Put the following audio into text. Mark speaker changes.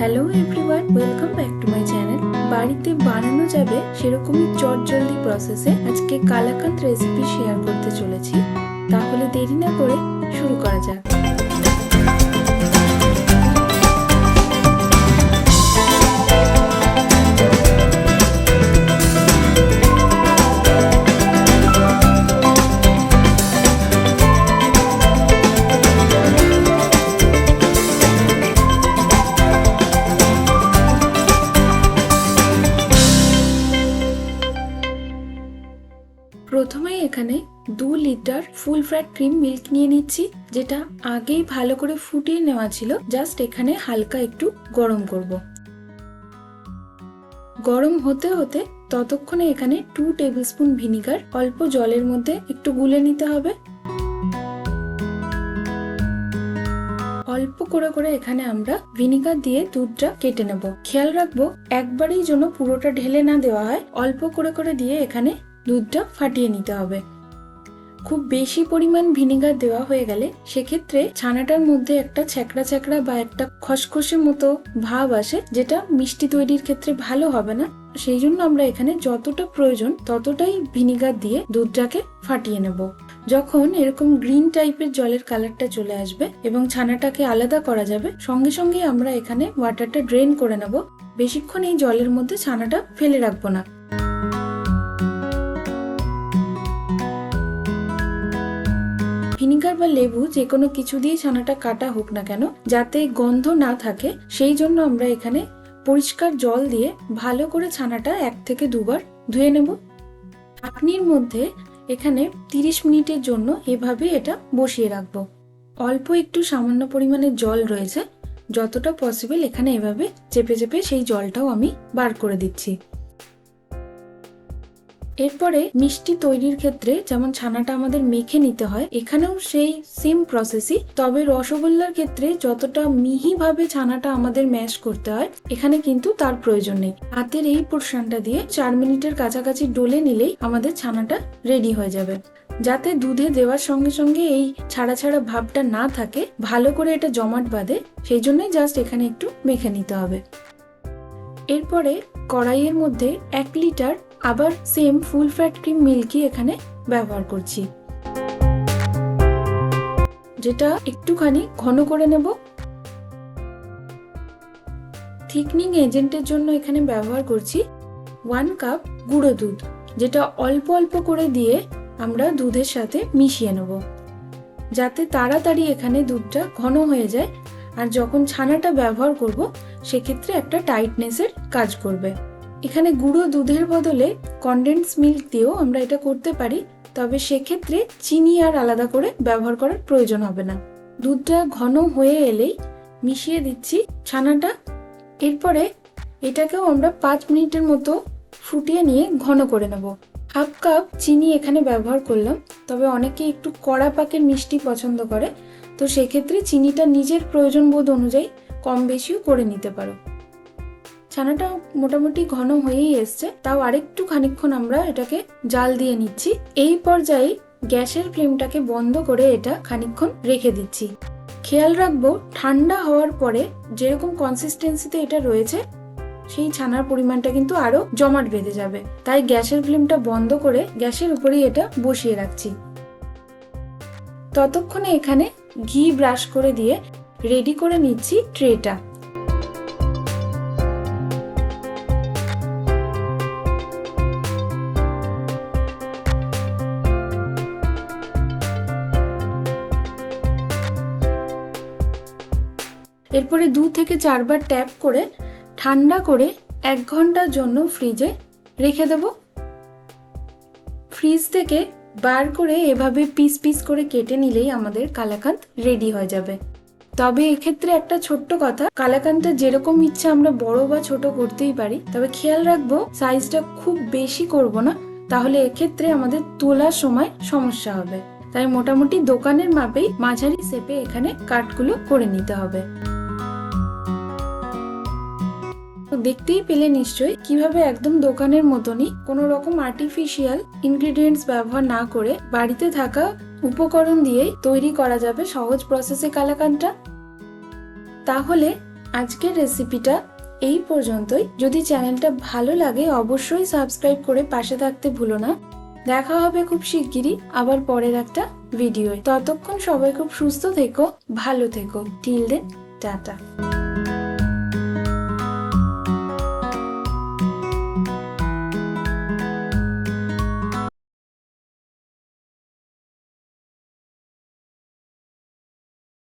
Speaker 1: Hello everyone, welcome back to my channel. বাড়িতে বানানো যাবে সেরকমই চটজলদি প্রসেসে আজকে কালাকাঁদ রেসিপি শেয়ার করতে চলেছি। তাহলে দেরি না করে শুরু করা যাক। প্রথমেই এখানে 2 litre full fat cream milk নিয়ে নিচ্ছি, যেটা আগেই ভালো করে ফুটিয়ে নেওয়া ছিল। জাস্ট এখানে হালকা একটু গরম করব। গরম হতে হতে ততক্ষণে এখানে 2 টেবিলস্পুন ভিনিগার অল্প জলের মধ্যে একটু গুলে নিতে হবে। অল্প করে করে এখানে আমরা ভিনিগার দিয়ে দুধটা কেটে নেব। খেয়াল রাখবো একবারেই যেন পুরোটা ঢেলে না দেওয়া হয়, অল্প করে করে দিয়ে এখানে দুধটা ফাটিয়ে নিতে হবে। খুব বেশি পরিমাণ ভিনিগার দেওয়া হয়ে গেলে সেক্ষেত্রে ছানাটার মধ্যে একটা ছ্যাঁকড়া ছ্যাঁকড়া বা একটা খসখসে মতো ভাব আসে, যেটা মিষ্টি তৈরির ক্ষেত্রে ভালো হবে না। সেই জন্য আমরা এখানে যতটা প্রয়োজন ততটাই ভিনিগার দিয়ে দুধটাকে ফাটিয়ে নেব। যখন এরকম গ্রিন টাইপের জলের কালারটা চলে আসবে এবং ছানাটাকে আলাদা করা যাবে, সঙ্গে সঙ্গে আমরা এখানে ওয়াটারটা ড্রেন করে নেব। বেশিক্ষণ এই জলের মধ্যে ছানাটা ফেলে রাখবো না। ভিনিগার বা লেবু যে কোনো কিছু দিয়ে ছানাটা কাটা হোক না কেন, যাতে গন্ধ না থাকে সেই জন্য আমরা এখানে পরিষ্কার জল দিয়ে ভালো করে ছানাটা 1 থেকে 2 বার ধুয়ে নেব। ঢাকনির মধ্যে এখানে 30 মিনিটের জন্য এভাবে এটা বসিয়ে রাখবো। অল্প একটু সামান্য পরিমাণে জল রয়েছে, যতটা পসিবল এখানে এভাবে চেপে চেপে সেই জলটাও আমি বার করে দিচ্ছি। এরপরে মিষ্টি তৈরির ক্ষেত্রে যেমন ছানাটা আমাদের মেখে নিতে হয়, এখানেও সেই সেম প্রসেসই, তবে রসগোল্লার ক্ষেত্রে যতটা মিহিভাবে ছানাটা আমাদের ম্যাশ করতে হয় এখানে কিন্তু তার প্রয়োজন নেই। হাতের এই পোর্শনটা দিয়ে 4 মিনিটের কাছাকাছি ডলে নিলেই আমাদের ছানাটা রেডি হয়ে যাবে। যাতে দুধে দেওয়ার সঙ্গে সঙ্গে এই ছাড়া ছাড়া ভাবটা না থাকে, ভালো করে এটা জমাট বাঁধে, সেই জন্যই জাস্ট এখানে একটু মেখে নিতে হবে। এরপরে কড়াইয়ের মধ্যে 1 লিটার আবার সেম ফুল ফ্যাট ক্রিম মিল্কই এখানে ব্যবহার করছি, যেটা একটুখানি ঘন করে নেব। থিকনিং এজেন্টের জন্য এখানে ব্যবহার করছি 1 কাপ গুঁড়ো দুধ, যেটা অল্প অল্প করে দিয়ে আমরা দুধের সাথে মিশিয়ে নেব, যাতে তাড়াতাড়ি এখানে দুধটা ঘন হয়ে যায়। আর যখন ছানাটা ব্যবহার করব সেক্ষেত্রে একটা টাইটনেসের কাজ করবে। এখানে গুঁড়ো দুধের বদলে কনডেন্স মিল্ক দিয়েও আমরা এটা করতে পারি, তবে সেক্ষেত্রে চিনি আর আলাদা করে ব্যবহার করার প্রয়োজন হবে না। দুধটা ঘন হয়ে এলেই মিশিয়ে দিচ্ছি ছানাটা। এরপরে এটাকেও আমরা 5 মিনিটের মতো ফুটিয়ে নিয়ে ঘন করে নেব। 1/2 কাপ চিনি এখানে ব্যবহার করলাম, তবে অনেকে একটু কড়া পাকের মিষ্টি পছন্দ করে, তো সেক্ষেত্রে চিনিটা নিজের প্রয়োজন বোধ অনুযায়ী কম বেশিও করে নিতে পারো। ছানাটা মোটামুটি ঘন হয়েই এসছে, তাও আরেকটু খানিকক্ষণ আমরা এটাকে জাল দিয়ে নিচ্ছি। এই পর্যায়ে গ্যাসের ফ্লেমটাকে বন্ধ করে এটা খানিকক্ষণ রেখে দিচ্ছি। খেয়াল রাখবো ঠান্ডা হওয়ার পরে যেরকম কনসিস্টেন্সিতে এটা রয়েছে সেই ছানার পরিমাণটা কিন্তু আরো জমাট বেঁধে যাবে, তাই গ্যাসের ফ্লেমটা বন্ধ করে গ্যাসের উপরেই এটা বসিয়ে রাখছি। ততক্ষণে এখানে ঘি ব্রাশ করে দিয়ে রেডি করে নিচ্ছি ট্রেটা। এরপরে 2 থেকে 4 বার ট্যাপ করে ঠান্ডা করে 1 ঘন্টার জন্য ফ্রিজে রেখে দেব। ফ্রিজ থেকে বার করে এভাবে পিস পিস করে কেটে নিলেই আমাদের কালাকাঁদ রেডি হয়ে যাবে। তবে এক্ষেত্রে একটা ছোট্ট কথা, কালাকাঁদটা যেরকম ইচ্ছা আমরা বড় বা ছোট করতেই পারি, তবে খেয়াল রাখবো সাইজটা খুব বেশি করব না, তাহলে এক্ষেত্রে আমাদের তোলার সময় সমস্যা হবে। তাই মোটামুটি দোকানের মাপেই মাঝারি শেপে এখানে কাটগুলো করে নিতে হবে। দেখতেই পেলে নিশ্চয়ই কিভাবে একদম দোকানের মতনই কোনো রকম আর্টিফিশিয়াল ইনগ্রেডিয়েন্টস ব্যবহার না করে বাড়িতে থাকা উপকরণ দিয়েই তৈরি করা যাবে সহজ প্রসেসে কালাকাঁদটা। তাহলে আজকের রেসিপিটা এই পর্যন্তই। যদি চ্যানেলটা ভালো লাগে অবশ্যই সাবস্ক্রাইব করে পাশে থাকতে ভুলো না। দেখা হবে খুব শিগগিরই আবার পরের একটা ভিডিও। ততক্ষণ সবাই খুব সুস্থ থেকো, ভালো থেকো। Till then, tata.